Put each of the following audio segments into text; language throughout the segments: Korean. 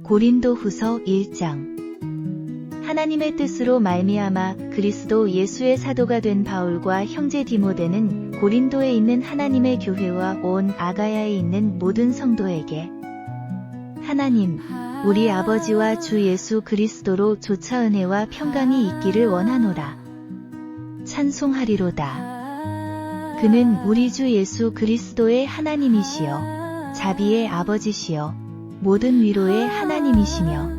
고린도후서 1장. 하나님의 뜻으로 말미암아 그리스도 예수의 사도가 된 바울과 형제 디모데는 고린도에 있는 하나님의 교회와 온 아가야에 있는 모든 성도에게 하나님, 우리 아버지와 주 예수 그리스도로 조차 은혜와 평강이 있기를 원하노라. 찬송하리로다. 그는 우리 주 예수 그리스도의 하나님이시여, 자비의 아버지시여, 모든 위로의 하나님이시며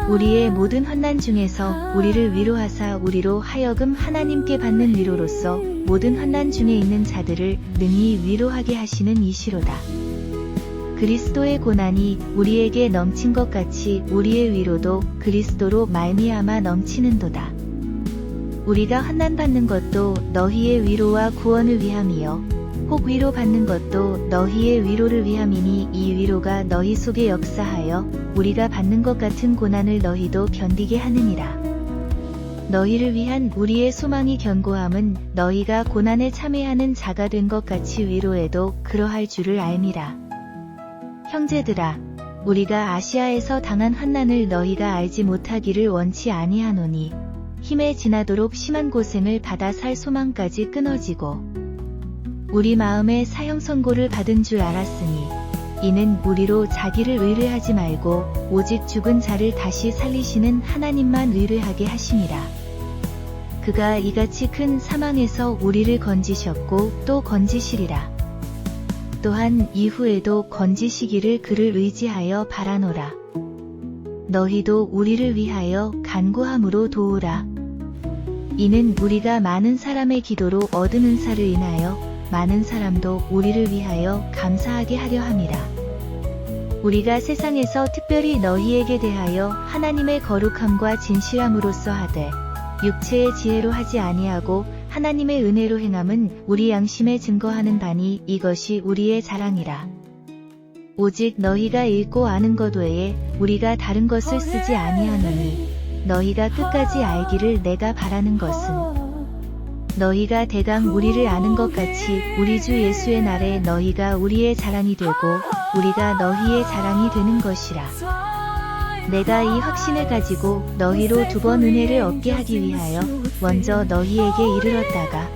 우리의 모든 환난 중에서 우리를 위로하사 우리로 하여금 하나님께 받는 위로로서 모든 환난 중에 있는 자들을 능히 위로하게 하시는 이시로다. 그리스도의 고난이 우리에게 넘친 것 같이 우리의 위로도 그리스도로 말미암아 넘치는도다. 우리가 환난 받는 것도 너희의 위로와 구원을 위함이요 혹 위로 받는 것도 너희의 위로를 위함이니 이 위로가 너희 속에 역사하여 우리가 받는 것 같은 고난을 너희도 견디게 하느니라. 너희를 위한 우리의 소망이 견고함은 너희가 고난에 참여하는 자가 된 것 같이 위로에도 그러할 줄을 알미라. 형제들아, 우리가 아시아에서 당한 환난을 너희가 알지 못하기를 원치 아니하노니 힘에 지나도록 심한 고생을 받아 살 소망까지 끊어지고 우리 마음에 사형 선고를 받은 줄 알았으니 이는 우리로 자기를 의뢰하지 말고 오직 죽은 자를 다시 살리시는 하나님만 의뢰하게 하심이라. 그가 이같이 큰 사망에서 우리를 건지셨고 또 건지시리라. 또한 이후에도 건지시기를 그를 의지하여 바라노라. 너희도 우리를 위하여 간구함으로 도우라. 이는 우리가 많은 사람의 기도로 얻은 은사를 인하여 많은 사람도 우리를 위하여 감사하게 하려 함이라. 우리가 세상에서 특별히 너희에게 대하여 하나님의 거룩함과 진실함으로써 하되 육체의 지혜로 하지 아니하고 하나님의 은혜로 행함은 우리 양심에 증거하는 바니 이것이 우리의 자랑이라. 오직 너희가 읽고 아는 것 외에 우리가 다른 것을 쓰지 아니하노니 너희가 끝까지 알기를 내가 바라는 것은 너희가 대강 우리를 아는 것 같이 우리 주 예수의 날에 너희가 우리의 자랑이 되고 우리가 너희의 자랑이 되는 것이라. 내가 이 확신을 가지고 너희로 두 번 은혜를 얻게 하기 위하여 먼저 너희에게 이르렀다가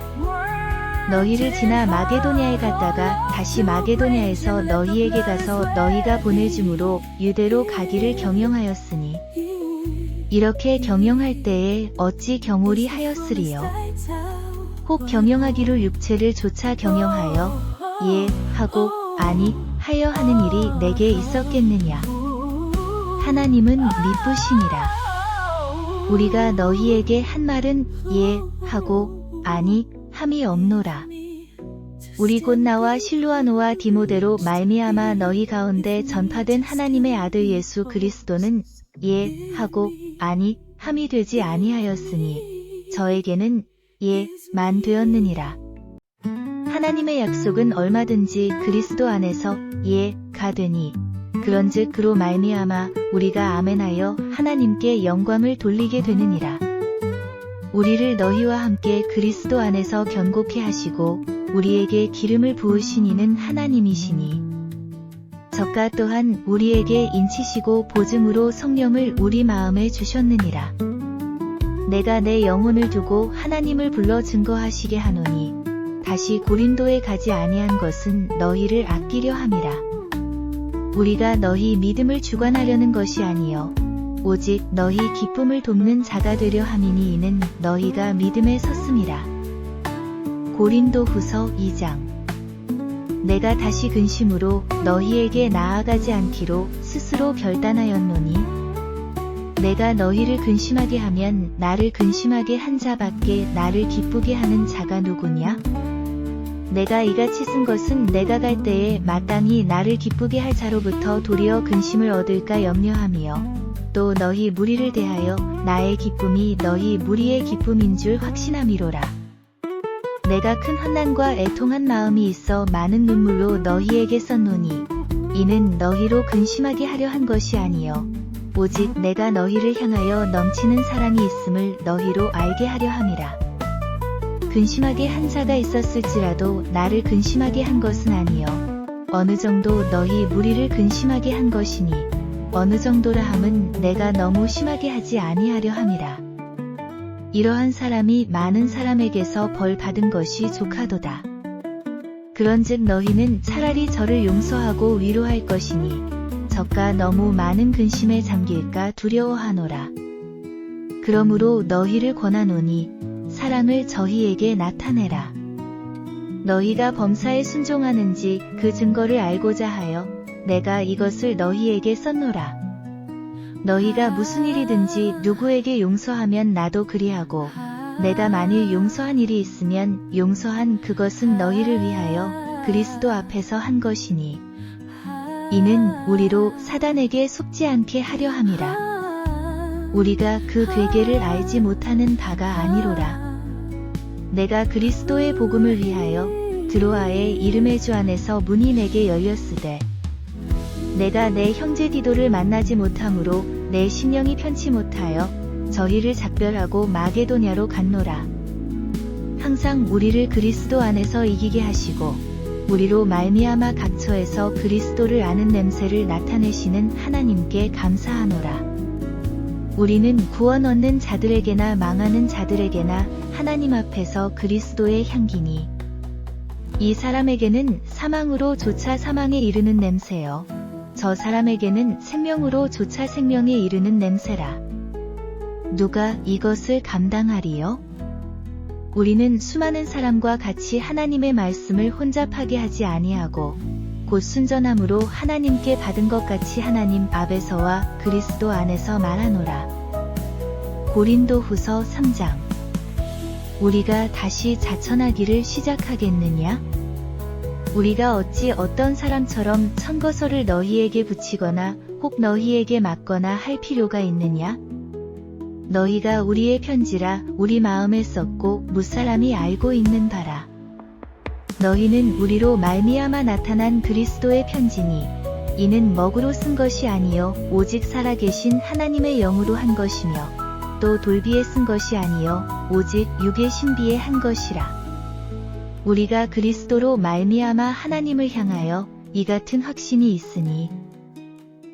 너희를 지나 마게도냐에 갔다가 다시 마게도냐에서 너희에게 가서 너희가 보내줌으로 유대로 가기를 경영하였으니 이렇게 경영할 때에 어찌 경홀히 하였으리요. 혹 경영하기로 육체를 조차 경영하여 예 하고 아니 하여 하는 일이 내게 있었겠느냐. 하나님은 미쁘심이라. 우리가 너희에게 한 말은 예 하고 아니 함이 없노라. 우리 곧 나와 실루아노와 디모데로 말미암아 너희 가운데 전파된 하나님의 아들 예수 그리스도는 예 하고 아니 함이 되지 아니하였으니 저에게는 예,만 되었느니라. 하나님의 약속은 얼마든지 그리스도 안에서 예,가 되니 그런즉 그로 말미암아 우리가 아멘하여 하나님께 영광을 돌리게 되느니라. 우리를 너희와 함께 그리스도 안에서 견고케 하시고 우리에게 기름을 부으신 이는 하나님이시니 저가 또한 우리에게 인치시고 보증으로 성령을 우리 마음에 주셨느니라. 내가 내 영혼을 두고 하나님을 불러 증거하시게 하노니 다시 고린도에 가지 아니한 것은 너희를 아끼려 함이라. 우리가 너희 믿음을 주관하려는 것이 아니요 오직 너희 기쁨을 돕는 자가 되려 함이니 이는 너희가 믿음에 섰음이라. 고린도후서 2장. 내가 다시 근심으로 너희에게 나아가지 않기로 스스로 결단하였노니 내가 너희를 근심하게 하면 나를 근심하게 한 자밖에 나를 기쁘게 하는 자가 누구냐? 내가 이같이 쓴 것은 내가 갈 때에 마땅히 나를 기쁘게 할 자로부터 도리어 근심을 얻을까 염려함이요. 또 너희 무리를 대하여 나의 기쁨이 너희 무리의 기쁨인 줄 확신함이로라. 내가 큰 환난과 애통한 마음이 있어 많은 눈물로 너희에게 썼노니 이는 너희로 근심하게 하려 한 것이 아니요 오직 내가 너희를 향하여 넘치는 사랑이 있음을 너희로 알게 하려 함이라. 근심하게 한 자가 있었을지라도 나를 근심하게 한 것은 아니요 어느 정도 너희 무리를 근심하게 한 것이니 어느 정도라 함은 내가 너무 심하게 하지 아니하려 함이라. 이러한 사람이 많은 사람에게서 벌 받은 것이 족하도다. 그런즉 너희는 차라리 저를 용서하고 위로할 것이니 저가 너무 많은 근심에 잠길까 두려워하노라. 그러므로 너희를 권하노니 사랑을 저희에게 나타내라. 너희가 범사에 순종하는지 그 증거를 알고자 하여 내가 이것을 너희에게 썼노라. 너희가 무슨 일이든지 누구에게 용서하면 나도 그리하고 내가 만일 용서한 일이 있으면 용서한 그것은 너희를 위하여 그리스도 앞에서 한 것이니 이는 우리로 사단에게 속지 않게 하려 함이라. 우리가 그 괴계를 알지 못하는 바가 아니로라. 내가 그리스도의 복음을 위하여 드로아의 이름의 주 안에서 문이 내게 열렸으되 내가 내 형제 디도를 만나지 못하므로 내 심령이 편치 못하여 저희를 작별하고 마게도냐로 갔노라. 항상 우리를 그리스도 안에서 이기게 하시고 우리로 말미암아 각처에서 그리스도를 아는 냄새를 나타내시는 하나님께 감사하노라. 우리는 구원 얻는 자들에게나 망하는 자들에게나 하나님 앞에서 그리스도의 향기니 이 사람에게는 사망으로 조차 사망에 이르는 냄새요 저 사람에게는 생명으로 조차 생명에 이르는 냄새라. 누가 이것을 감당하리요? 우리는 수많은 사람과 같이 하나님의 말씀을 혼잡하게 하지 아니하고 곧 순전함으로 하나님께 받은 것 같이 하나님 앞에서와 그리스도 안에서 말하노라. 고린도후서 3장. 우리가 다시 자천하기를 시작하겠느냐? 우리가 어찌 어떤 사람처럼 천거서를 너희에게 붙이거나 혹 너희에게 맞거나 할 필요가 있느냐? 너희가 우리의 편지라 우리 마음에 썼고 무사람이 알고 있는 바라. 너희는 우리로 말미암아 나타난 그리스도의 편지니 이는 먹으로 쓴 것이 아니요 오직 살아계신 하나님의 영으로 한 것이며 또 돌비에 쓴 것이 아니요 오직 육의 신비에 한 것이라. 우리가 그리스도로 말미암아 하나님을 향하여 이 같은 확신이 있으니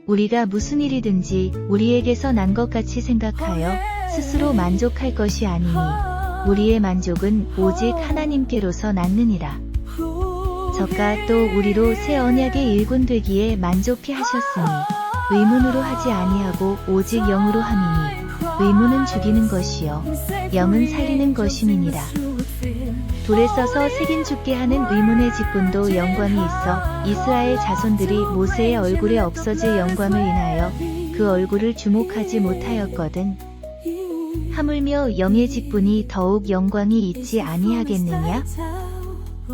우리가 무슨 일이든지 우리에게서 난 것 같이 생각하여 스스로 만족할 것이 아니니 우리의 만족은 오직 하나님께로서 났느니라. 저가 또 우리로 새 언약의 일꾼 되기에 만족히 하셨으니 의문으로 하지 아니하고 오직 영으로 함이니 의문은 죽이는 것이요 영은 살리는 것임이니라. 돌에 써서 새긴 죽게 하는 의문의 직분도 영광이 있어 이스라엘 자손들이 모세의 얼굴에 없어질 영광을 인하여 그 얼굴을 주목하지 못하였거든. 하물며 영의 직분이 더욱 영광이 있지 아니하겠느냐?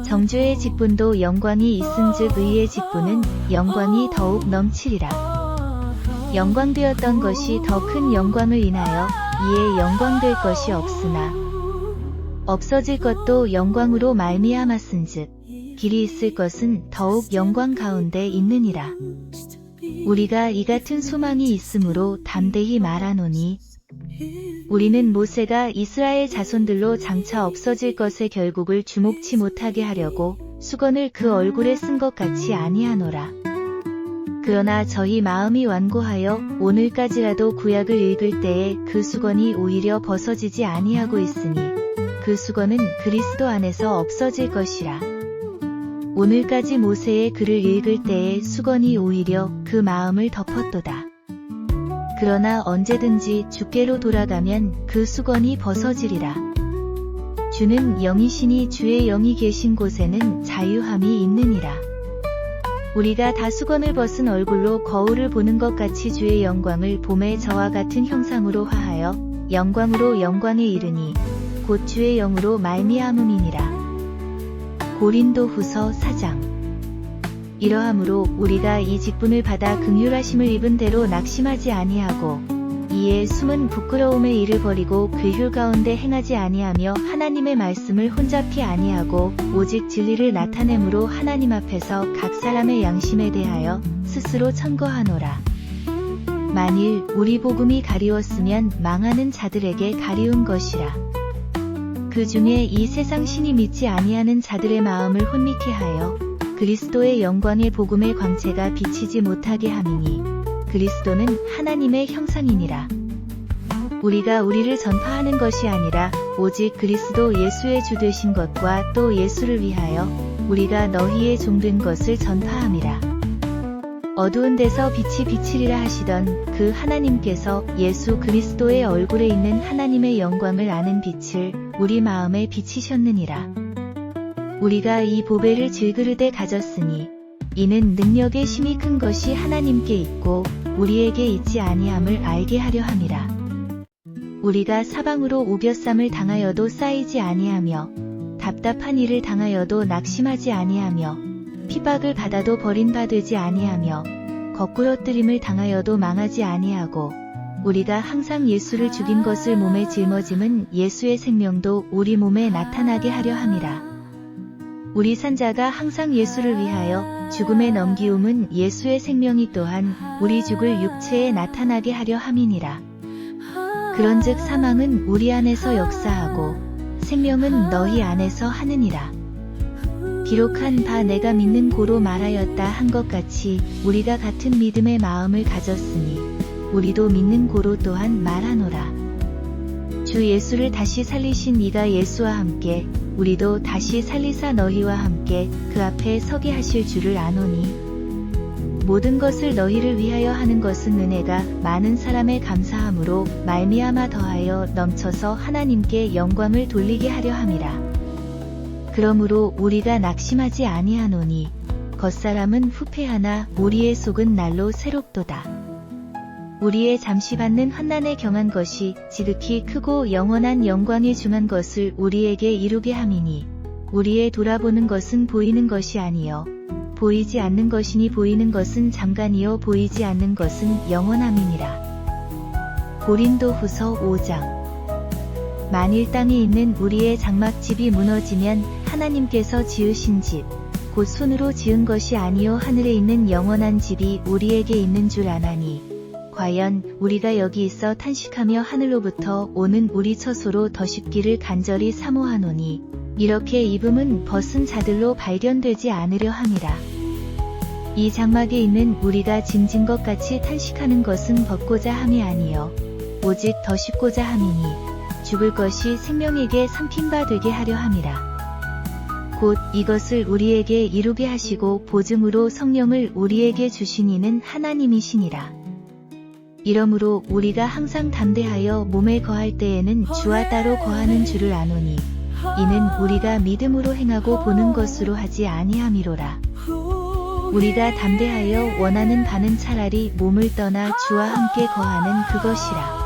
정죄의 직분도 영광이 있은즉 의의 직분은 영광이 더욱 넘치리라. 영광되었던 것이 더 큰 영광을 인하여 이에 영광될 것이 없으나 없어질 것도 영광으로 말미암았은즉 길이 있을 것은 더욱 영광 가운데 있느니라. 우리가 이 같은 소망이 있으므로 담대히 말하노니 우리는 모세가 이스라엘 자손들로 장차 없어질 것의 결국을 주목치 못하게 하려고 수건을 그 얼굴에 쓴 것 같이 아니하노라. 그러나 저희 마음이 완고하여 오늘까지라도 구약을 읽을 때에 그 수건이 오히려 벗어지지 아니하고 있으니 그 수건은 그리스도 안에서 없어질 것이라. 오늘까지 모세의 글을 읽을 때에 수건이 오히려 그 마음을 덮었도다. 그러나 언제든지 주께로 돌아가면 그 수건이 벗어지리라. 주는 영이시니 주의 영이 계신 곳에는 자유함이 있느니라. 우리가 다 수건을 벗은 얼굴로 거울을 보는 것 같이 주의 영광을 봄에 저와 같은 형상으로 화하여 영광으로 영광에 이르니 곧 주의 영으로 말미암음이니라. 고린도후서 4장. 이러함으로 우리가 이 직분을 받아 긍휼하심을 입은 대로 낙심하지 아니하고 이에 숨은 부끄러움의 일을 버리고 괴휼 가운데 행하지 아니하며 하나님의 말씀을 혼잡히 아니하고 오직 진리를 나타내므로 하나님 앞에서 각 사람의 양심에 대하여 스스로 청거하노라. 만일 우리 복음이 가리웠으면 망하는 자들에게 가리운 것이라. 그 중에 이 세상 신이 믿지 아니하는 자들의 마음을 혼미케 하여 그리스도의 영광의 복음의 광채가 비치지 못하게 함이니 그리스도는 하나님의 형상이니라. 우리가 우리를 전파하는 것이 아니라 오직 그리스도 예수의 주 되신 것과 또 예수를 위하여 우리가 너희의 종된 것을 전파함이라. 어두운 데서 빛이 비치리라 하시던 그 하나님께서 예수 그리스도의 얼굴에 있는 하나님의 영광을 아는 빛을 우리 마음에 비치셨느니라. 우리가 이 보배를 질그릇에 가졌으니 이는 능력의 힘이 큰 것이 하나님께 있고 우리에게 있지 아니함을 알게 하려 함이라. 우리가 사방으로 우겨쌈을 당하여도 쌓이지 아니하며 답답한 일을 당하여도 낙심하지 아니하며 핍박을 받아도 버림받지 아니하며 거꾸러뜨림을 당하여도 망하지 아니하고 우리가 항상 예수를 죽인 것을 몸에 짊어짐은 예수의 생명도 우리 몸에 나타나게 하려 함이라. 우리 산자가 항상 예수를 위하여 죽음에 넘기움은 예수의 생명이 또한 우리 죽을 육체에 나타나게 하려 함이니라. 그런즉 사망은 우리 안에서 역사하고 생명은 너희 안에서 하느니라. 기록한 바 내가 믿는 고로 말하였다 한 것 같이 우리가 같은 믿음의 마음을 가졌으니 우리도 믿는 고로 또한 말하노라. 주 예수를 다시 살리신 이가 예수와 함께 우리도 다시 살리사 너희와 함께 그 앞에 서게 하실 줄을 아노니 모든 것을 너희를 위하여 하는 것은 은혜가 많은 사람의 감사함으로 말미암아 더하여 넘쳐서 하나님께 영광을 돌리게 하려 함이라. 그러므로 우리가 낙심하지 아니하노니 겉사람은 후패하나 우리의 속은 날로 새롭도다. 우리의 잠시 받는 환난에 경한 것이 지극히 크고 영원한 영광에 중한 것을 우리에게 이루게 함이니 우리의 돌아보는 것은 보이는 것이 아니요 보이지 않는 것이니 보이는 것은 잠깐이요 보이지 않는 것은 영원함이니라. 고린도후서 5장. 만일 땅에 있는 우리의 장막집이 무너지면 하나님께서 지으신 집 곧 손으로 지은 것이 아니요 하늘에 있는 영원한 집이 우리에게 있는 줄 아나니 과연 우리가 여기 있어 탄식하며 하늘로부터 오는 우리 처소로 더 쉽기를 간절히 사모하노니 이렇게 입음은 벗은 자들로 발견되지 않으려 함이라. 이 장막에 있는 우리가 짐진 것 같이 탄식하는 것은 벗고자 함이 아니요 오직 더 쉽고자 함이니 죽을 것이 생명에게 삼킨 바 되게 하려 함이라. 곧 이것을 우리에게 이루게 하시고 보증으로 성령을 우리에게 주신 이는 하나님이시니라. 이러므로 우리가 항상 담대하여 몸에 거할 때에는 주와 따로 거하는 줄을 아노니 이는 우리가 믿음으로 행하고 보는 것으로 하지 아니함이로라. 우리가 담대하여 원하는 바는 차라리 몸을 떠나 주와 함께 거하는 그것이라.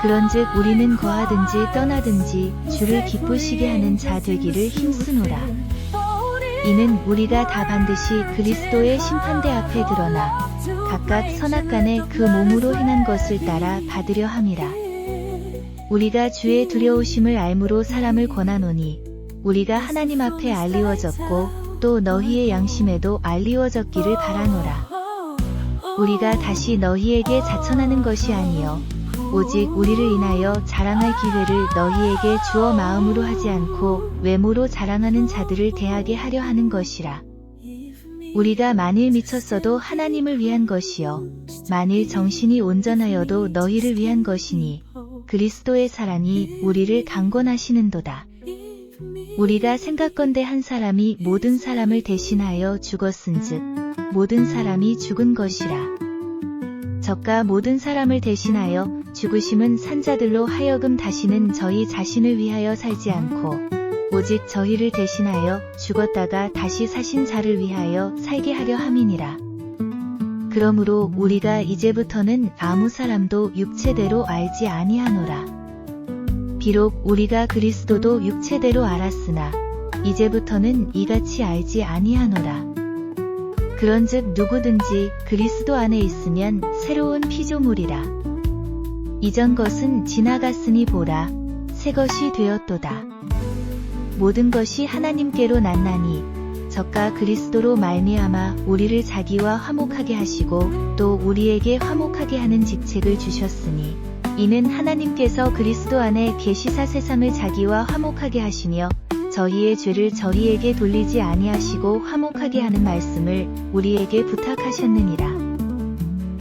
그런즉 우리는 거하든지 떠나든지 주를 기쁘시게 하는 자 되기를 힘쓰노라. 이는 우리가 다 반드시 그리스도의 심판대 앞에 드러나 각각 선악간에 그 몸으로 행한 것을 따라 받으려 함이라. 우리가 주의 두려우심을 알므로 사람을 권하노니 우리가 하나님 앞에 알리워졌고 또 너희의 양심에도 알리워졌기를 바라노라. 우리가 다시 너희에게 자천하는 것이 아니요 오직 우리를 인하여 자랑할 기회를 너희에게 주어 마음으로 하지 않고 외모로 자랑하는 자들을 대하게 하려 하는 것이라. 우리가 만일 미쳤어도 하나님을 위한 것이요 만일 정신이 온전하여도 너희를 위한 것이니 그리스도의 사랑이 우리를 강권하시는도다. 우리가 생각건대 한 사람이 모든 사람을 대신하여 죽었은즉 모든 사람이 죽은 것이라. 저가 모든 사람을 대신하여 죽으심은 산자들로 하여금 다시는 저희 자신을 위하여 살지 않고 오직 저희를 대신하여 죽었다가 다시 사신 자를 위하여 살게 하려 함이니라. 그러므로 우리가 이제부터는 아무 사람도 육체대로 알지 아니하노라. 비록 우리가 그리스도도 육체대로 알았으나 이제부터는 이같이 알지 아니하노라. 그런즉 누구든지 그리스도 안에 있으면 새로운 피조물이라. 이전 것은 지나갔으니 보라, 새 것이 되었도다. 모든 것이 하나님께로 났나니 저가 그리스도로 말미암아 우리를 자기와 화목하게 하시고 또 우리에게 화목하게 하는 직책을 주셨으니 이는 하나님께서 그리스도 안에 계시사 세상을 자기와 화목하게 하시며 저희의 죄를 저희에게 돌리지 아니하시고 화목하게 하는 말씀을 우리에게 부탁하셨느니라.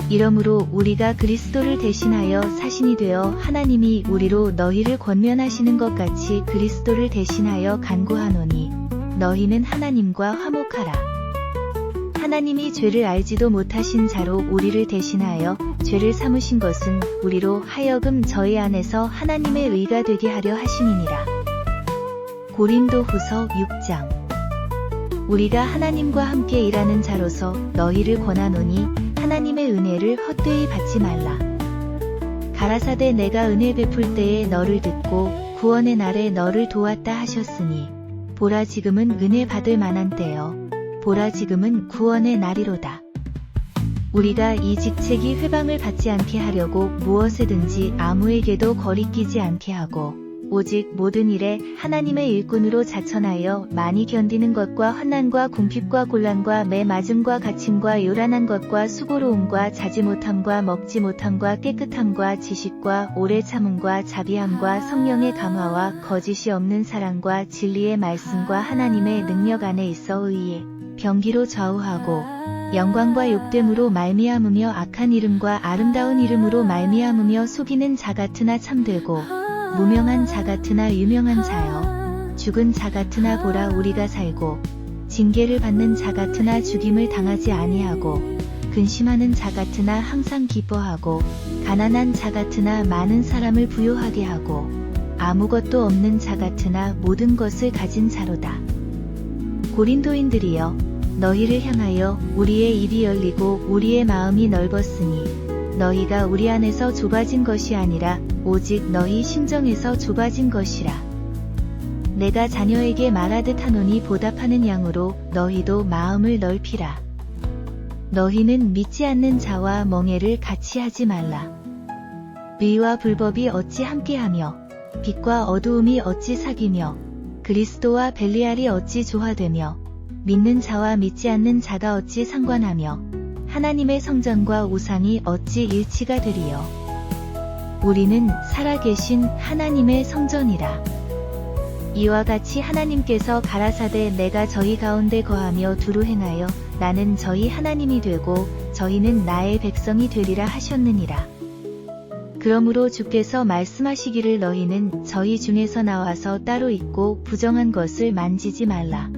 이러므로 우리가 그리스도를 대신하여 사신이 되어 하나님이 우리로 너희를 권면하시는 것 같이 그리스도를 대신하여 간구하노니 너희는 하나님과 화목하라. 하나님이 죄를 알지도 못하신 자로 우리를 대신하여 죄를 삼으신 것은 우리로 하여금 저희 안에서 하나님의 의가 되게 하려 하심이니라. 고린도후서 6장. 우리가 하나님과 함께 일하는 자로서 너희를 권하노니 하나님의 은혜를 헛되이 받지 말라. 가라사대 내가 은혜 베풀 때에 너를 듣고 구원의 날에 너를 도왔다 하셨으니 보라 지금은 은혜 받을 만한 때여 보라 지금은 구원의 날이로다. 우리가 이 직책이 회방을 받지 않게 하려고 무엇에든지 아무에게도 거리끼지 않게 하고 오직 모든 일에 하나님의 일꾼으로 자천하여 많이 견디는 것과 환난과 궁핍과 곤란과 매 맞음과 갇힘과 요란한 것과 수고로움과 자지 못함과 먹지 못함과 깨끗함과 지식과 오래 참음과 자비함과 성령의 감화와 거짓이 없는 사랑과 진리의 말씀과 하나님의 능력 안에 있어 의에 병기로 좌우하고 영광과 욕됨으로 말미암으며 악한 이름과 아름다운 이름으로 말미암으며 속이는 자 같으나 참되고 무명한 자 같으나 유명한 자여 죽은 자 같으나 보라 우리가 살고 징계를 받는 자 같으나 죽임을 당하지 아니하고 근심하는 자 같으나 항상 기뻐하고 가난한 자 같으나 많은 사람을 부요하게 하고 아무것도 없는 자 같으나 모든 것을 가진 자로다. 고린도인들이여 너희를 향하여 우리의 입이 열리고 우리의 마음이 넓었으니 너희가 우리 안에서 좁아진 것이 아니라 오직 너희 심정에서 좁아진 것이라. 내가 자녀에게 말하듯 하노니 보답하는 양으로 너희도 마음을 넓히라. 너희는 믿지 않는 자와 멍에를 같이 하지 말라. 의와 불법이 어찌 함께하며 빛과 어두움이 어찌 사귀며 그리스도와 벨리알이 어찌 조화되며 믿는 자와 믿지 않는 자가 어찌 상관하며 하나님의 성전과 우상이 어찌 일치가 되리요. 우리는 살아계신 하나님의 성전이라. 이와 같이 하나님께서 가라사대 내가 저희 가운데 거하며 두루 행하여 나는 저희 하나님이 되고 저희는 나의 백성이 되리라 하셨느니라. 그러므로 주께서 말씀하시기를 너희는 저희 중에서 나와서 따로 있고 부정한 것을 만지지 말라.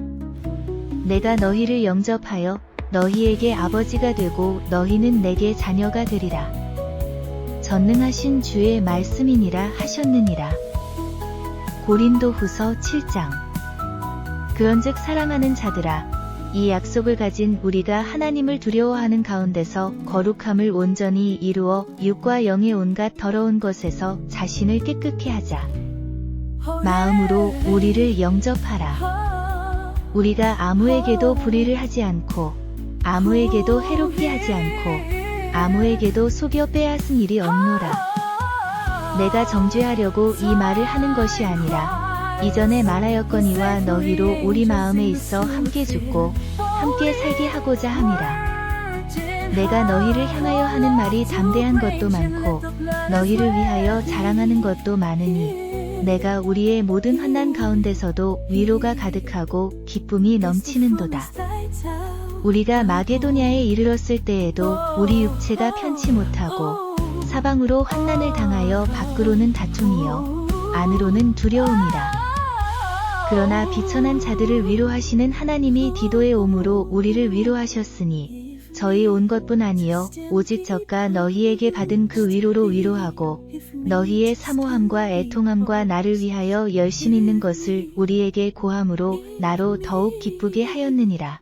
내가 너희를 영접하여 너희에게 아버지가 되고 너희는 내게 자녀가 되리라. 전능하신 주의 말씀이니라 하셨느니라. 고린도후서 7장. 그런즉 사랑하는 자들아, 이 약속을 가진 우리가 하나님을 두려워하는 가운데서 거룩함을 온전히 이루어 육과 영의 온갖 더러운 것에서 자신을 깨끗게 하자. 마음으로 우리를 영접하라. 우리가 아무에게도 불의를 하지 않고 아무에게도 해롭게 하지 않고 아무에게도 속여 빼앗은 일이 없노라. 내가 정죄하려고 이 말을 하는 것이 아니라 이전에 말하였거니와 너희로 우리 마음에 있어 함께 죽고 함께 살게 하고자 함이라. 내가 너희를 향하여 하는 말이 담대한 것도 많고 너희를 위하여 자랑하는 것도 많으니 내가 우리의 모든 환난 가운데서도 위로가 가득하고 기쁨이 넘치는도다. 우리가 마게도냐에 이르렀을 때에도 우리 육체가 편치 못하고 사방으로 환난을 당하여 밖으로는 다툼이요 안으로는 두려움이라. 그러나 비천한 자들을 위로하시는 하나님이 디도의 옴으로 우리를 위로하셨으니 저희 온 것뿐 아니요 오직 저가 너희에게 받은 그 위로로 위로하고 너희의 사모함과 애통함과 나를 위하여 열심 있는 것을 우리에게 고함으로 나로 더욱 기쁘게 하였느니라.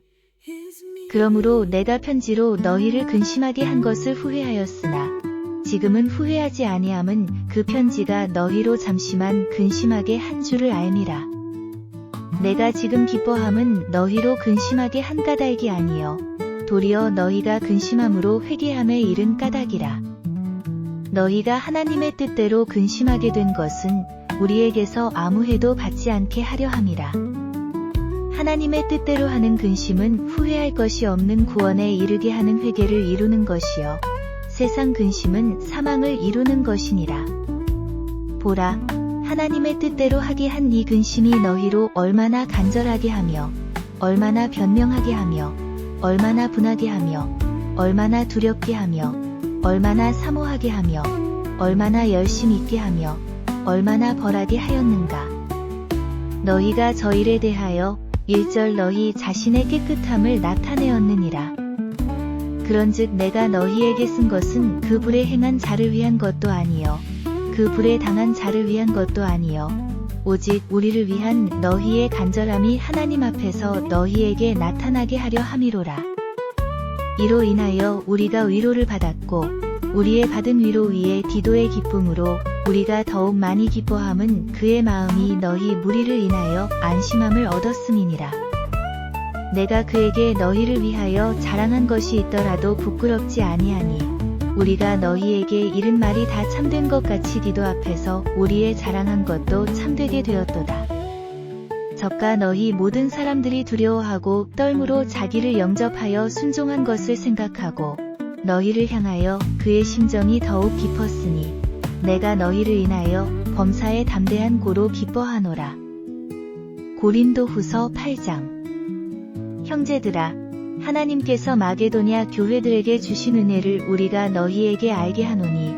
그러므로 내가 편지로 너희를 근심하게 한 것을 후회하였으나 지금은 후회하지 아니함은 그 편지가 너희로 잠시만 근심하게 한 줄을 알미라. 내가 지금 기뻐함은 너희로 근심하게 한 까닭이 아니요 도리어 너희가 근심함으로 회개함에 이른 까닭이라. 너희가 하나님의 뜻대로 근심하게 된 것은 우리에게서 아무 해도 받지 않게 하려 함이라. 하나님의 뜻대로 하는 근심은 후회할 것이 없는 구원에 이르게 하는 회개를 이루는 것이요 세상 근심은 사망을 이루는 것이니라. 보라, 하나님의 뜻대로 하게 한 이 근심이 너희로 얼마나 간절하게 하며 얼마나 변명하게 하며 얼마나 분하게 하며 얼마나 두렵게 하며 얼마나 사모하게 하며 얼마나 열심 있게 하며 얼마나 벌하게 하였는가. 너희가 저 일에 대하여 1절 너희 자신의 깨끗함을 나타내었느니라. 그런즉 내가 너희에게 쓴 것은 그 불에 행한 자를 위한 것도 아니요 그 불에 당한 자를 위한 것도 아니요 오직 우리를 위한 너희의 간절함이 하나님 앞에서 너희에게 나타나게 하려 함이로라. 이로 인하여 우리가 위로를 받았고 우리의 받은 위로 위에 디도의 기쁨으로 우리가 더욱 많이 기뻐함은 그의 마음이 너희 무리를 인하여 안심함을 얻었음이니라. 내가 그에게 너희를 위하여 자랑한 것이 있더라도 부끄럽지 아니하니 우리가 너희에게 이른 말이 다 참된 것 같이 디도 앞에서 우리의 자랑한 것도 참되게 되었도다. 저가 너희 모든 사람들이 두려워하고 떨므로 자기를 영접하여 순종한 것을 생각하고 너희를 향하여 그의 심정이 더욱 깊었으니 내가 너희를 인하여 범사에 담대한 고로 기뻐하노라. 고린도후서 8장. 형제들아, 하나님께서 마게도냐 교회들에게 주신 은혜를 우리가 너희에게 알게 하노니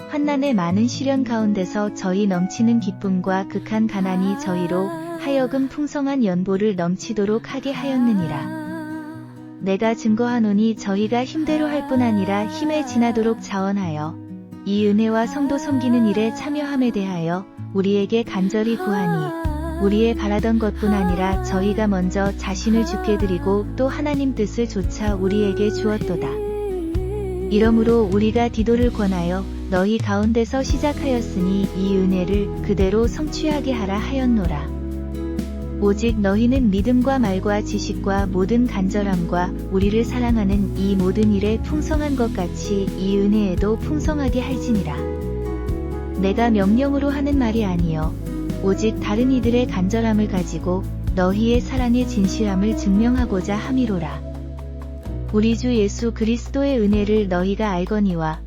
환난의 많은 시련 가운데서 저희 넘치는 기쁨과 극한 가난이 저희로 하여금 풍성한 연보를 넘치도록 하게 하였느니라. 내가 증거하노니 저희가 힘대로 할 뿐 아니라 힘에 지나도록 자원하여 이 은혜와 성도 섬기는 일에 참여함에 대하여 우리에게 간절히 구하니 우리의 바라던 것뿐 아니라 저희가 먼저 자신을 주께 드리고 또 하나님 뜻을 조차 우리에게 주었도다. 이러므로 우리가 디도를 권하여 너희 가운데서 시작하였으니 이 은혜를 그대로 성취하게 하라 하였노라. 오직 너희는 믿음과 말과 지식과 모든 간절함과 우리를 사랑하는 이 모든 일에 풍성한 것 같이 이 은혜에도 풍성하게 할지니라. 내가 명령으로 하는 말이 아니요 오직 다른 이들의 간절함을 가지고 너희의 사랑의 진실함을 증명하고자 함이로라. 우리 주 예수 그리스도의 은혜를 너희가 알거니와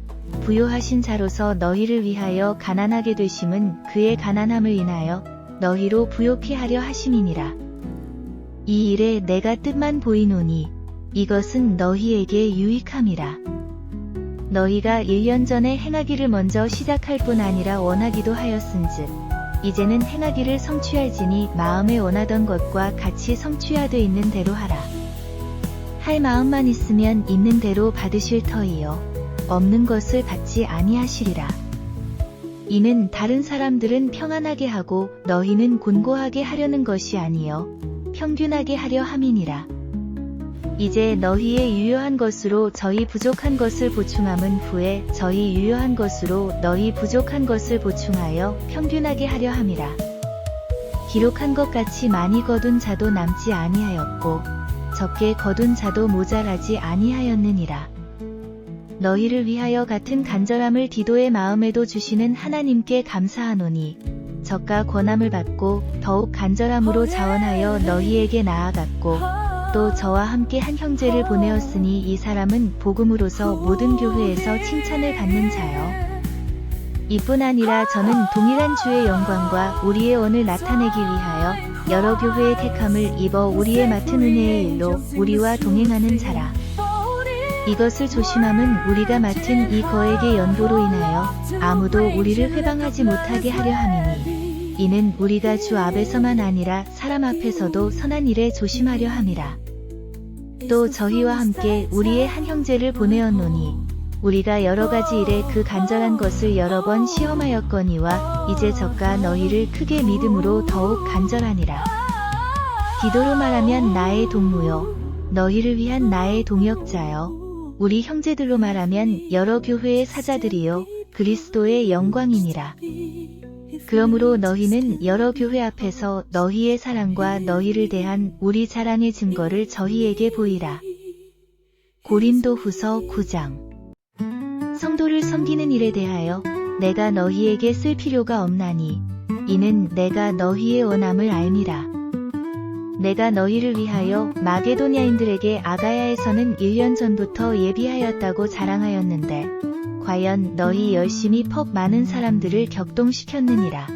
부요하신 자로서 너희를 위하여 가난하게 되심은 그의 가난함을 인하여 너희로 부요케 하려 하심이니라. 이 일에 내가 뜻만 보이노니 이것은 너희에게 유익함이라. 너희가 1년 전에 행하기를 먼저 시작할 뿐 아니라 원하기도 하였은즉 이제는 행하기를 성취할지니 마음에 원하던 것과 같이 성취하되 있는 대로 하라. 할 마음만 있으면 있는 대로 받으실 터이요 없는 것을 받지 아니하시리라. 이는 다른 사람들은 평안하게 하고 너희는 곤고하게 하려는 것이 아니요 평균하게 하려 함이니라. 이제 너희의 유효한 것으로 저희 부족한 것을 보충함은 후에 저희 유효한 것으로 너희 부족한 것을 보충하여 평균하게 하려 함이라. 기록한 것 같이 많이 거둔 자도 남지 아니하였고 적게 거둔 자도 모자라지 아니하였느니라. 너희를 위하여 같은 간절함을 디도의 마음에도 주시는 하나님께 감사하노니 저가 권함을 받고 더욱 간절함으로 자원하여 너희에게 나아갔고 또 저와 함께 한 형제를 보내었으니 이 사람은 복음으로서 모든 교회에서 칭찬을 받는 자요. 이뿐 아니라 저는 동일한 주의 영광과 우리의 언을 나타내기 위하여 여러 교회의 택함을 입어 우리의 맡은 은혜의 일로 우리와 동행하는 자라. 이것을 조심함은 우리가 맡은 이 거액의 연보로 인하여 아무도 우리를 회방하지 못하게 하려 함이니 이는 우리가 주 앞에서만 아니라 사람 앞에서도 선한 일에 조심하려 함이라. 또 저희와 함께 우리의 한 형제를 보내었노니 우리가 여러 가지 일에 그 간절한 것을 여러 번 시험하였거니와 이제 저가 너희를 크게 믿음으로 더욱 간절하니라. 디도로 말하면 나의 동무요 너희를 위한 나의 동역자요 우리 형제들로 말하면 여러 교회의 사자들이요 그리스도의 영광이니라. 그러므로 너희는 여러 교회 앞에서 너희의 사랑과 너희를 대한 우리 자랑의 증거를 저희에게 보이라. 고린도후서 9장. 성도를 섬기는 일에 대하여 내가 너희에게 쓸 필요가 없나니 이는 내가 너희의 원함을 알미라. 내가 너희를 위하여 마게도냐인들에게 아가야에서는 1년 전부터 예비하였다고 자랑하였는데 과연 너희 열심히 퍽 많은 사람들을 격동시켰느니라.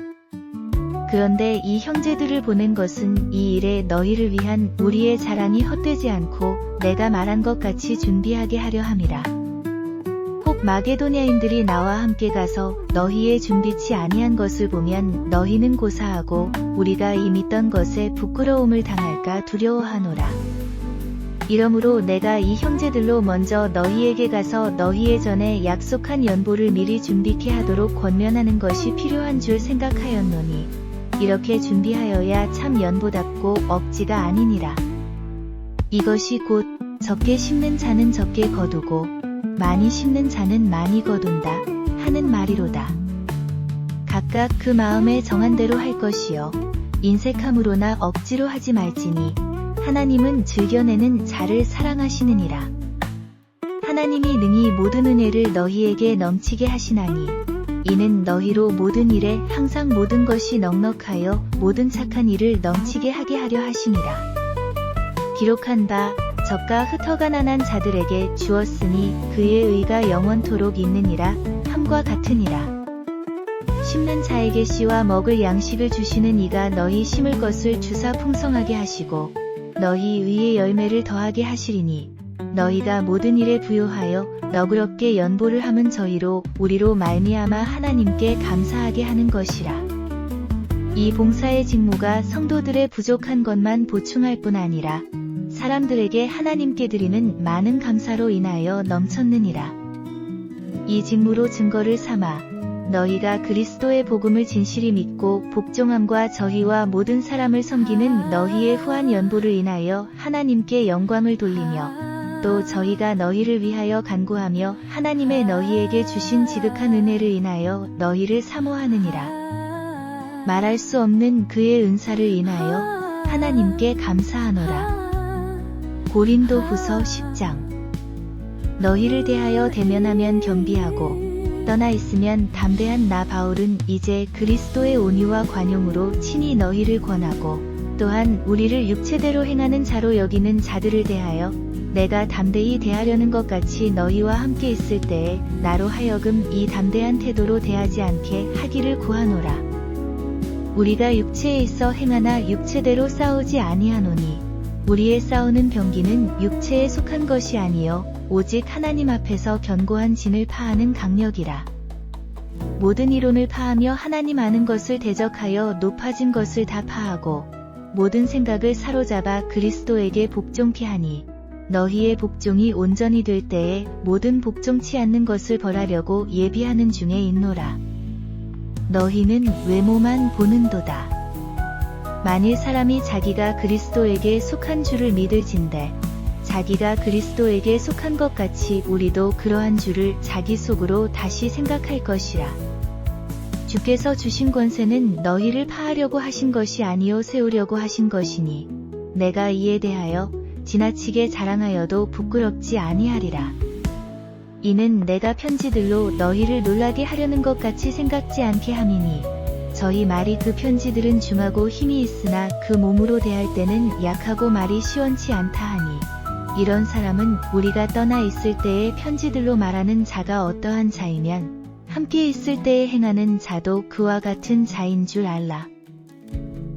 그런데 이 형제들을 보낸 것은 이 일에 너희를 위한 우리의 자랑이 헛되지 않고 내가 말한 것 같이 준비하게 하려 함이라. 혹 마게도냐인들이 나와 함께 가서 너희의 준비치 아니한 것을 보면 너희는 고사하고 우리가 이 믿던 것에 부끄러움을 당할까 두려워하노라. 이러므로 내가 이 형제들로 먼저 너희에게 가서 너희의 전에 약속한 연보를 미리 준비케 하도록 권면하는 것이 필요한 줄 생각하였노니 이렇게 준비하여야 참 연보답고 억지가 아니니라. 이것이 곧 적게 심는 자는 적게 거두고 많이 심는 자는 많이 거둔다 하는 말이로다. 각각 그 마음에 정한 대로 할 것이요 인색함으로나 억지로 하지 말지니 하나님은 즐겨내는 자를 사랑하시느니라. 하나님이 능히 모든 은혜를 너희에게 넘치게 하시나니 이는 너희로 모든 일에 항상 모든 것이 넉넉하여 모든 착한 일을 넘치게 하게 하려 하심이라. 기록한 바 젖과 흩어 가난한 자들에게 주었으니 그의 의가 영원토록 있느니라 함과 같으니라. 심는 자에게 씨와 먹을 양식을 주시는 이가 너희 심을 것을 주사 풍성하게 하시고 너희 의의 열매를 더하게 하시리니 너희가 모든 일에 부요하여 너그럽게 연보를 함은 저희로 우리로 말미암아 하나님께 감사하게 하는 것이라. 이 봉사의 직무가 성도들의 부족한 것만 보충할 뿐 아니라 사람들에게 하나님께 드리는 많은 감사로 인하여 넘쳤느니라. 이 직무로 증거를 삼아 너희가 그리스도의 복음을 진실히 믿고 복종함과 저희와 모든 사람을 섬기는 너희의 후한 연보를 인하여 하나님께 영광을 돌리며 또 저희가 너희를 위하여 간구하며 하나님의 너희에게 주신 지극한 은혜를 인하여 너희를 사모하느니라. 말할 수 없는 그의 은사를 인하여 하나님께 감사하노라. 고린도후서 10장. 너희를 대하여 대면하면 겸비하고 떠나 있으면 담대한 나 바울은 이제 그리스도의 온유와 관용으로 친히 너희를 권하고 또한 우리를 육체대로 행하는 자로 여기는 자들을 대하여 내가 담대히 대하려는 것 같이 너희와 함께 있을 때에 나로 하여금 이 담대한 태도로 대하지 않게 하기를 구하노라. 우리가 육체에 있어 행하나 육체대로 싸우지 아니하노니 우리의 싸우는 병기는 육체에 속한 것이 아니요 오직 하나님 앞에서 견고한 진을 파하는 강력이라. 모든 이론을 파하며 하나님 아는 것을 대적하여 높아진 것을 다 파하고 모든 생각을 사로잡아 그리스도에게 복종케 하니 너희의 복종이 온전히 될 때에 모든 복종치 않는 것을 벌하려고 예비하는 중에 있노라. 너희는 외모만 보는도다. 만일 사람이 자기가 그리스도에게 속한 줄을 믿을진대 자기가 그리스도에게 속한 것 같이 우리도 그러한 줄을 자기 속으로 다시 생각할 것이라. 주께서 주신 권세는 너희를 파하려고 하신 것이 아니요 세우려고 하신 것이니 내가 이에 대하여 지나치게 자랑하여도 부끄럽지 아니하리라. 이는 내가 편지들로 너희를 놀라게 하려는 것 같이 생각지 않게 함이니 저희 말이 그 편지들은 중하고 힘이 있으나 그 몸으로 대할 때는 약하고 말이 시원치 않다 하니 이런 사람은 우리가 떠나 있을 때의 편지들로 말하는 자가 어떠한 자이면 함께 있을 때에 행하는 자도 그와 같은 자인 줄 알라.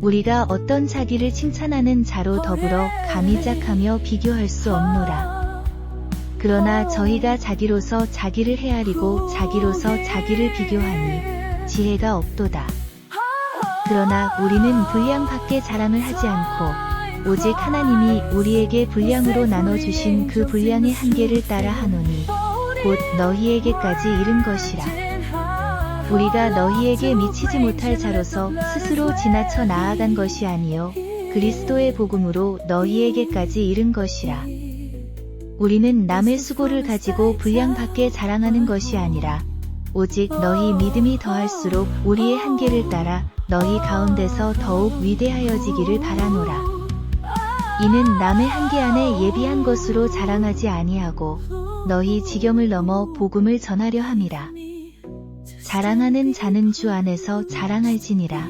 우리가 어떤 자기를 칭찬하는 자로 더불어 감히 짝하며 비교할 수 없노라. 그러나 저희가 자기로서 자기를 헤아리고 자기로서 자기를 비교하니 지혜가 없도다. 그러나 우리는 분량 밖에 자랑을 하지 않고 오직 하나님이 우리에게 분량으로 나눠주신 그 분량의 한계를 따라 하노니 곧 너희에게까지 이른 것이라. 우리가 너희에게 미치지 못할 자로서 스스로 지나쳐 나아간 것이 아니요 그리스도의 복음으로 너희에게까지 이른 것이라. 우리는 남의 수고를 가지고 분량 밖에 자랑하는 것이 아니라 오직 너희 믿음이 더할수록 우리의 한계를 따라 너희 가운데서 더욱 위대하여지기를 바라노라. 이는 남의 한계 안에 예비한 것으로 자랑하지 아니하고 너희 지경을 넘어 복음을 전하려 함이라. 자랑하는 자는 주 안에서 자랑할지니라.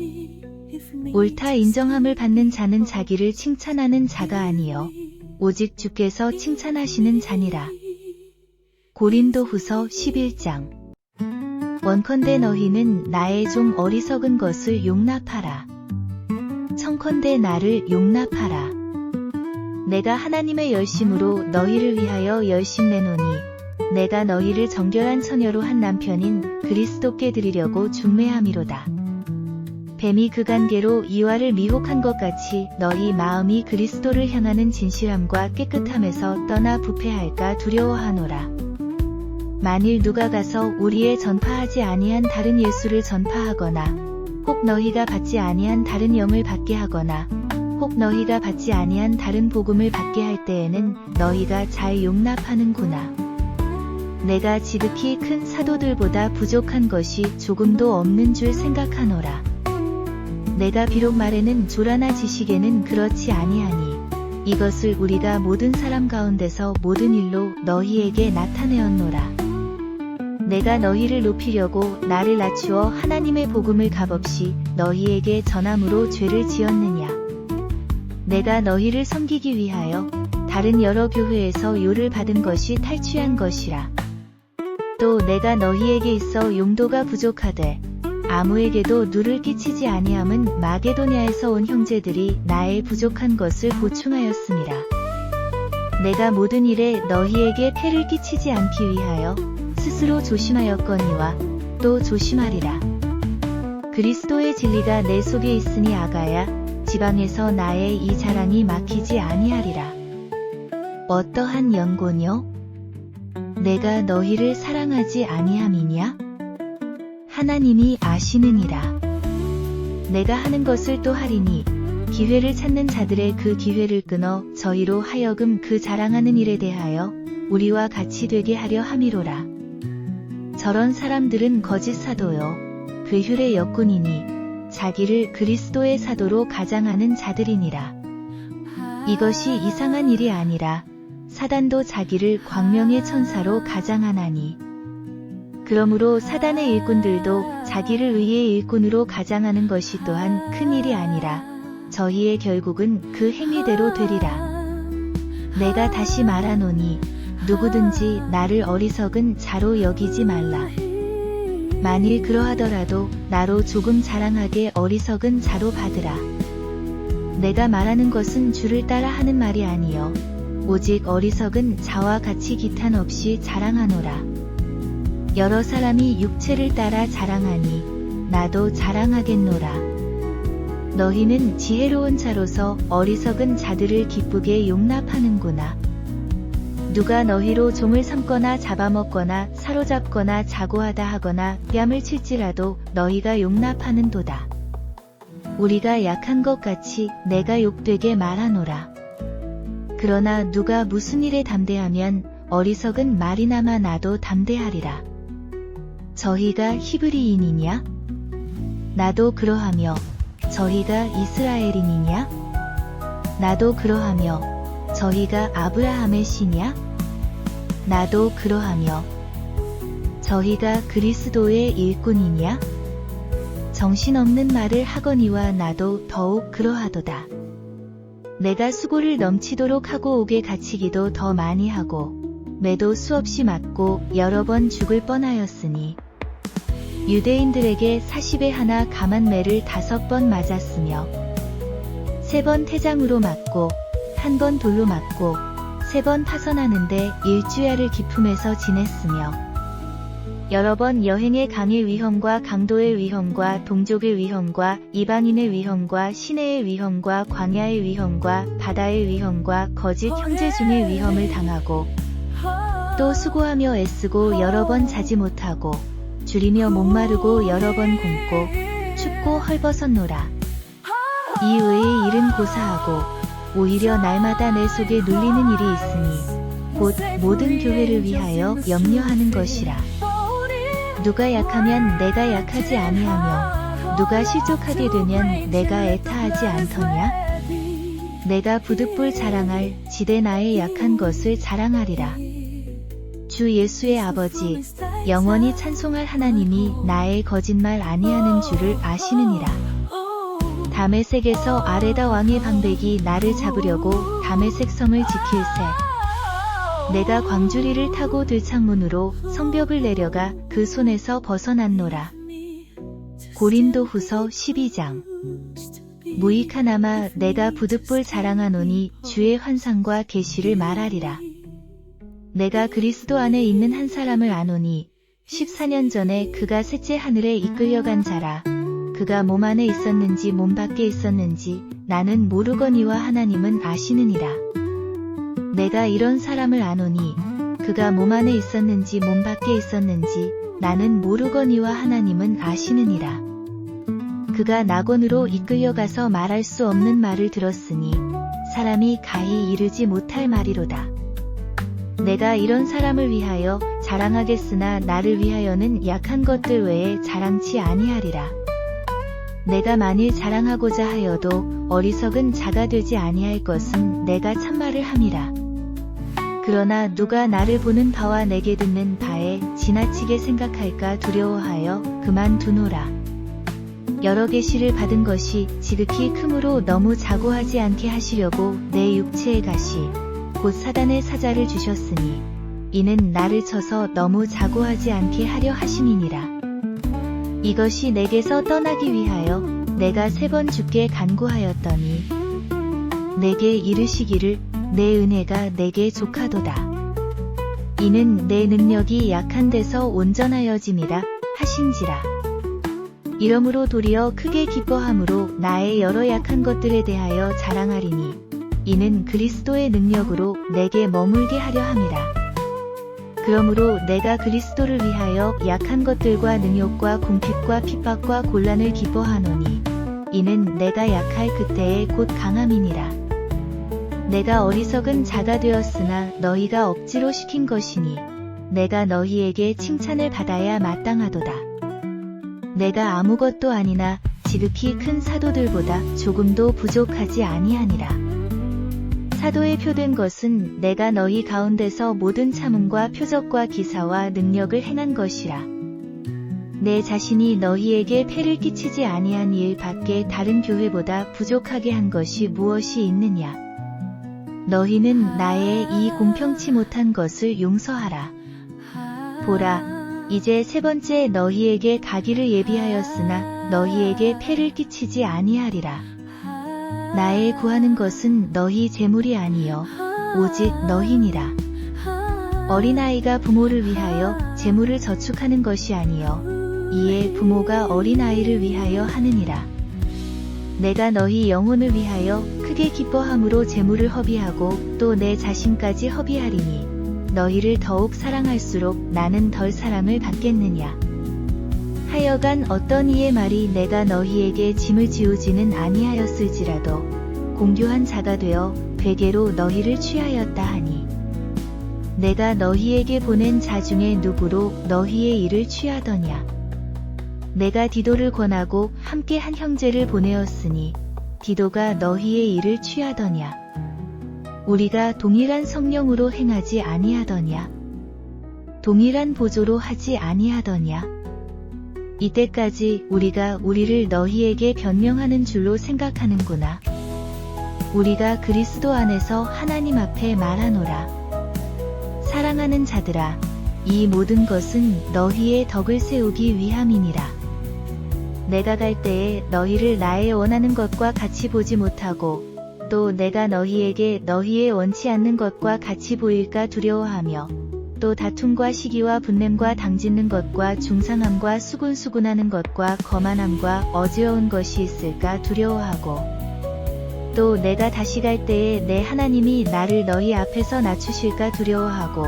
옳다 인정함을 받는 자는 자기를 칭찬하는 자가 아니요 오직 주께서 칭찬하시는 자니라. 고린도후서 11장. 원컨대 너희는 나의 좀 어리석은 것을 용납하라. 청컨대 나를 용납하라. 내가 하나님의 열심으로 너희를 위하여 열심 내노니 내가 너희를 정결한 처녀로 한 남편인 그리스도께 드리려고 중매함이로다. 뱀이 그간계로 이와를 미혹한 것 같이 너희 마음이 그리스도를 향하는 진실함과 깨끗함에서 떠나 부패할까 두려워하노라. 만일 누가 가서 우리의 전파하지 아니한 다른 예수를 전파하거나 혹 너희가 받지 아니한 다른 영을 받게 하거나 혹 너희가 받지 아니한 다른 복음을 받게 할 때에는 너희가 잘 용납하는구나. 내가 지극히 큰 사도들보다 부족한 것이 조금도 없는 줄 생각하노라. 내가 비록 말에는 조라나 지식에는 그렇지 아니하니 이것을 우리가 모든 사람 가운데서 모든 일로 너희에게 나타내었노라. 내가 너희를 높이려고 나를 낮추어 하나님의 복음을 값없이 너희에게 전함으로 죄를 지었느냐. 내가 너희를 섬기기 위하여 다른 여러 교회에서 요를 받은 것이 탈취한 것이라. 또 내가 너희에게 있어 용도가 부족하되 아무에게도 누를 끼치지 아니함은 마게도냐에서 온 형제들이 나의 부족한 것을 보충하였음이라. 내가 모든 일에 너희에게 폐를 끼치지 않기 위하여 스스로 조심하였거니와 또 조심하리라. 그리스도의 진리가 내 속에 있으니 아가야 지방에서 나의 이 자랑이 막히지 아니하리라. 어떠한 연고뇨? 내가 너희를 사랑하지 아니함이냐? 하나님이 아시느니라. 내가 하는 것을 또 하리니 기회를 찾는 자들의 그 기회를 끊어 저희로 하여금 그 자랑하는 일에 대하여 우리와 같이 되게 하려 함이로라. 저런 사람들은 거짓 사도요 괴휼의 역군이니 자기를 그리스도의 사도로 가장하는 자들이니라. 이것이 이상한 일이 아니라 사단도 자기를 광명의 천사로 가장하나니 그러므로 사단의 일꾼들도 자기를 의의 일꾼으로 가장하는 것이 또한 큰 일이 아니라 저희의 결국은 그 행위대로 되리라. 내가 다시 말하노니 누구든지 나를 어리석은 자로 여기지 말라. 만일 그러하더라도 나로 조금 자랑하게 어리석은 자로 받으라. 내가 말하는 것은 주를 따라 하는 말이 아니요 오직 어리석은 자와 같이 기탄 없이 자랑하노라. 여러 사람이 육체를 따라 자랑하니 나도 자랑하겠노라. 너희는 지혜로운 자로서 어리석은 자들을 기쁘게 용납하는구나. 누가 너희로 종을 삼거나 잡아먹거나 사로잡거나 자고하다 하거나 뺨을 칠지라도 너희가 용납하는도다. 우리가 약한 것 같이 내가 욕되게 말하노라. 그러나 누가 무슨 일에 담대하면 어리석은 말이나마 나도 담대하리라. 저희가 히브리인이냐? 나도 그러하며 저희가 이스라엘인이냐? 나도 그러하며 저희가 아브라함의 씨냐? 나도 그러하며 저희가 그리스도의 일꾼이냐? 정신없는 말을 하거니와 나도 더욱 그러하도다. 내가 수고를 넘치도록 하고 옥에 갇히기도 더 많이 하고 매도 수없이 맞고 여러 번 죽을 뻔하였으니 유대인들에게 40에 하나 감한 매를 5번 맞았으며 3번 태장으로 맞고 1번 돌로 맞고 3번 파선하는데 일주야를 기품에서 지냈으며 여러 번 여행의 강의 위험과 강도의 위험과 동족의 위험과 이방인의 위험과 시내의 위험과 광야의 위험과 바다의 위험과 거짓 형제 중의 위험을 당하고 또 수고하며 애쓰고 여러 번 자지 못하고 줄이며 목마르고 여러 번 굶고 춥고 헐벗었노라. 이 외의 일은 고사하고 오히려 날마다 내 속에 눌리는 일이 있으니 곧 모든 교회를 위하여 염려하는 것이라. 누가 약하면 내가 약하지 아니하며 누가 실족하게 되면 내가 애타하지 않더냐? 내가 부득불 자랑할 지대 나의 약한 것을 자랑하리라. 주 예수의 아버지 영원히 찬송할 하나님이 나의 거짓말 아니하는 줄을 아시느니라. 다메섹에서 아레다 왕의 방백이 나를 잡으려고 다메섹 성을 지킬새 내가 광주리를 타고 들창문으로 성벽을 내려가 그 손에서 벗어났노라. 고린도 후서 12장. 무익하나마 내가 부득불 자랑하노니 주의 환상과 계시를 말하리라. 내가 그리스도 안에 있는 한 사람을 아노니 14년 전에 그가 셋째 하늘에 이끌려간 자라. 그가 몸 안에 있었는지 몸 밖에 있었는지 나는 모르거니와 하나님은 아시느니라. 내가 이런 사람을 아노니 그가 몸 안에 있었는지 몸 밖에 있었는지 나는 모르거니와 하나님은 아시느니라. 그가 낙원으로 이끌려가서 말할 수 없는 말을 들었으니 사람이 가히 이르지 못할 말이로다. 내가 이런 사람을 위하여 자랑하겠으나 나를 위하여는 약한 것들 외에 자랑치 아니하리라. 내가 만일 자랑하고자 하여도 어리석은 자가 되지 아니할 것은 내가 참말을 함이라. 그러나 누가 나를 보는 바와 내게 듣는 바에 지나치게 생각할까 두려워하여 그만두노라. 여러 계시를 받은 것이 지극히 크므로 너무 자고하지 않게 하시려고 내 육체의 가시 곧 사단의 사자를 주셨으니 이는 나를 쳐서 너무 자고하지 않게 하려 하심이니라. 이것이 내게서 떠나기 위하여 내가 3번 주께 간구하였더니 내게 이르시기를 내 은혜가 내게 족하도다. 이는 내 능력이 약한 데서 온전하여짐이라 하신지라. 이러므로 도리어 크게 기뻐함으로 나의 여러 약한 것들에 대하여 자랑하리니 이는 그리스도의 능력으로 내게 머물게 하려 함이라. 그러므로 내가 그리스도를 위하여 약한 것들과 능욕과 궁핍과 핍박과 곤란을 기뻐하노니 이는 내가 약할 그때에 곧 강함이니라. 내가 어리석은 자가 되었으나 너희가 억지로 시킨 것이니 내가 너희에게 칭찬을 받아야 마땅하도다. 내가 아무것도 아니나 지극히 큰 사도들보다 조금도 부족하지 아니하니라. 사도에 표된 것은 내가 너희 가운데서 모든 참음과 표적과 기사와 능력을 행한 것이라. 내 자신이 너희에게 폐를 끼치지 아니한 일 밖에 다른 교회보다 부족하게 한 것이 무엇이 있느냐. 너희는 나의 이 공평치 못한 것을 용서하라. 보라, 이제 3번째 너희에게 가기를 예비하였으나 너희에게 폐를 끼치지 아니하리라. 나의 구하는 것은 너희 재물이 아니요 오직 너희니라. 어린아이가 부모를 위하여 재물을 저축하는 것이 아니요 이에 부모가 어린아이를 위하여 하느니라. 내가 너희 영혼을 위하여 크게 기뻐함으로 재물을 허비하고 또 내 자신까지 허비하리니 너희를 더욱 사랑할수록 나는 덜 사랑을 받겠느냐. 하여간 어떤 이의 말이 내가 너희에게 짐을 지우지는 아니하였을지라도 공교한 자가 되어 베개로 너희를 취하였다 하니 내가 너희에게 보낸 자 중에 누구로 너희의 일을 취하더냐. 내가 디도를 권하고 함께 한 형제를 보내었으니 디도가 너희의 일을 취하더냐. 우리가 동일한 성령으로 행하지 아니하더냐. 동일한 보조로 하지 아니하더냐. 이때까지 우리가 우리를 너희에게 변명하는 줄로 생각하는구나. 우리가 그리스도 안에서 하나님 앞에 말하노라. 사랑하는 자들아, 이 모든 것은 너희의 덕을 세우기 위함이니라. 내가 갈 때에 너희를 나의 원하는 것과 같이 보지 못하고 또 내가 너희에게 너희의 원치 않는 것과 같이 보일까 두려워하며 또 다툼과 시기와 분냄과 당짓는 것과 중상함과 수군수군하는 것과 거만함과 어지러운 것이 있을까 두려워하고 또 내가 다시 갈 때에 내 하나님이 나를 너희 앞에서 낮추실까 두려워하고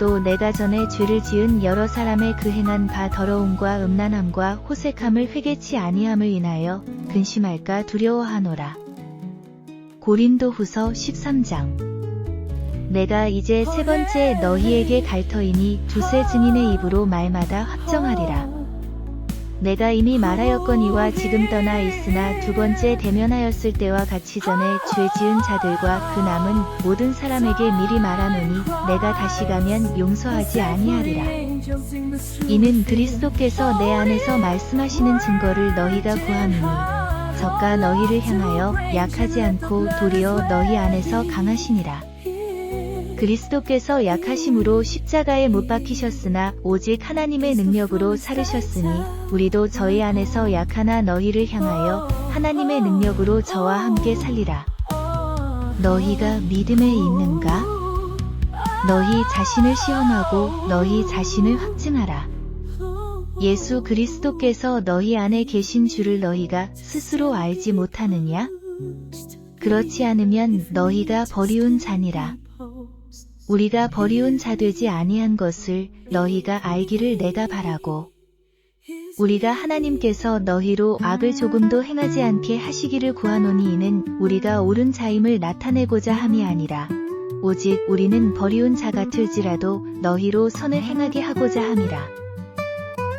또 내가 전에 죄를 지은 여러 사람의 그 행한 바 더러움과 음란함과 호색함을 회개치 아니함을 인하여 근심할까 두려워하노라. 고린도후서 13장. 내가 이제 3번째 너희에게 갈 터이니 두세 증인의 입으로 말마다 확정하리라. 내가 이미 말하였거니와 지금 떠나 있으나 2번째 대면하였을 때와 같이 전에 죄 지은 자들과 그 남은 모든 사람에게 미리 말하노니 내가 다시 가면 용서하지 아니하리라. 이는 그리스도께서 내 안에서 말씀하시는 증거를 너희가 구함이니 저가 너희를 향하여 약하지 않고 도리어 너희 안에서 강하시니라. 그리스도께서 약하심으로 십자가에 못 박히셨으나 오직 하나님의 능력으로 살으셨으니 우리도 저희 안에서 약하나 너희를 향하여 하나님의 능력으로 저와 함께 살리라. 너희가 믿음에 있는가? 너희 자신을 시험하고 너희 자신을 확증하라. 예수 그리스도께서 너희 안에 계신 줄을 너희가 스스로 알지 못하느냐? 그렇지 않으면 너희가 버리운 자니라. 우리가 버리운 자 되지 아니한 것을 너희가 알기를 내가 바라고, 우리가 하나님께서 너희로 악을 조금도 행하지 않게 하시기를 구하노니 이는 우리가 옳은 자임을 나타내고자 함이 아니라 오직 우리는 버리운 자 같을지라도 너희로 선을 행하게 하고자 함이라.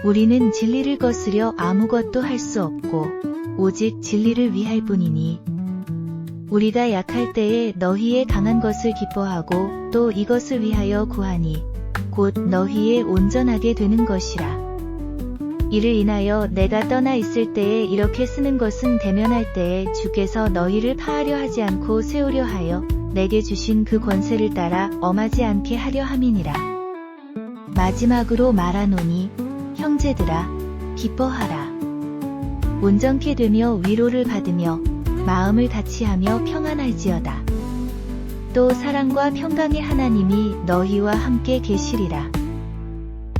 우리는 진리를 거스려 아무것도 할 수 없고 오직 진리를 위할 뿐이니, 우리가 약할 때에 너희의 강한 것을 기뻐하고 또 이것을 위하여 구하니 곧 너희의 온전하게 되는 것이라. 이를 인하여 내가 떠나 있을 때에 이렇게 쓰는 것은 대면할 때에 주께서 너희를 파하려 하지 않고 세우려 하여 내게 주신 그 권세를 따라 엄하지 않게 하려 함이니라. 마지막으로 말하노니 형제들아 기뻐하라. 온전케 되며 위로를 받으며 마음을 같이하며 평안할지어다. 또 사랑과 평강의 하나님이 너희와 함께 계시리라.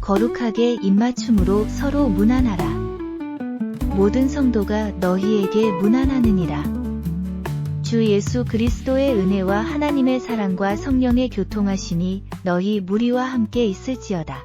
거룩하게 입맞춤으로 서로 문안하라. 모든 성도가 너희에게 문안하느니라. 주 예수 그리스도의 은혜와 하나님의 사랑과 성령의 교통하심이 너희 무리와 함께 있을지어다.